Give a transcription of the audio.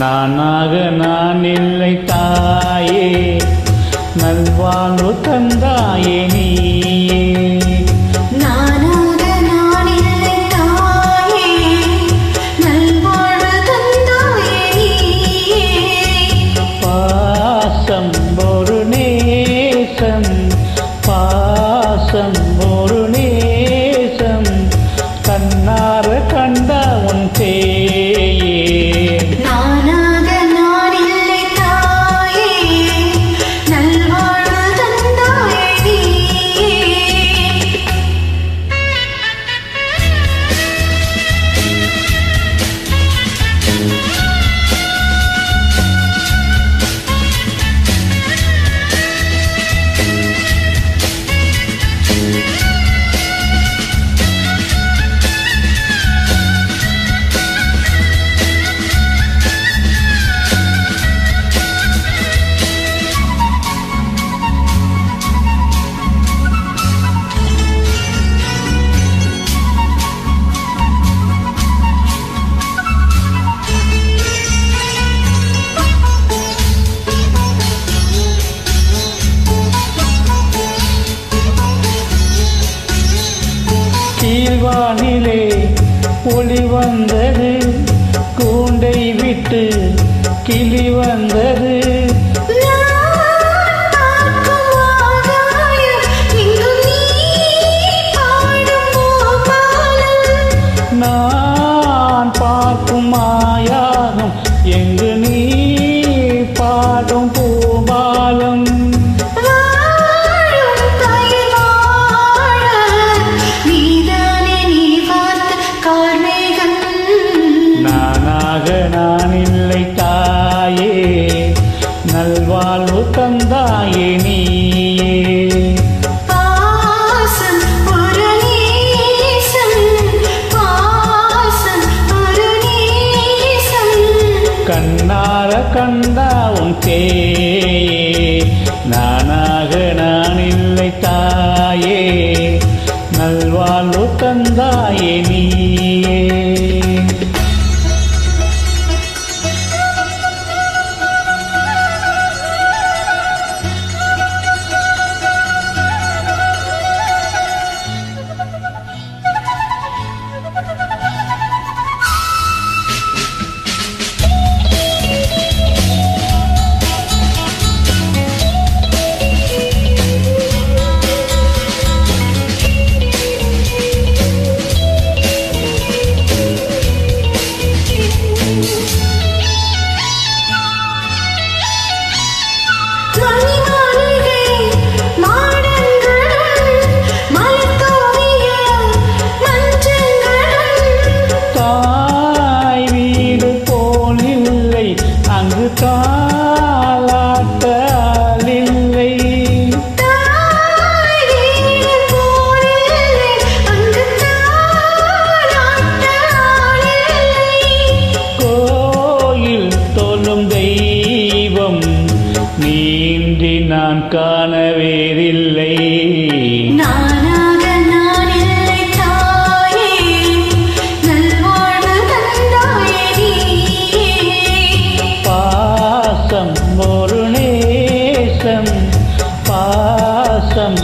நானாக நான் இல்லை தாயே, நல்வாழ்வு தந்தாயே நீயே. நானாக நான் இல்லை தாயே, நல்வாழ்வு தந்தாயே நீயே. பாசம் ஒரு நேசம், பாசம் ஒரு நேசம், கண்ணார கண்ட உன் தேயே. கீழ்வானிலே ஒளி வந்தது, கூண்டை விட்டு கிளி வந்தது. நான் பார்க்கும் மாயாகம் எங்கு நீ பாடும் பூபாலம். நான் இல்லை தாயே, நல்வாழ்வு தந்தாயே நீயே. பாசம் ஒரு நேசம், பாசம் ஒரு நேசம், கண்ணார கண்டா உன் தேயே. நானாக நான் இல்லை தாயே, நல்வாழ்வு தந்தாயே நீயே. நீன்றி நான் காண வேறில்லை. நானாக நான் இல்லை தாயே, நல்வாழ்வு தந்தாயே நீயே. பாசம் ஒரு நேசம், பாசம்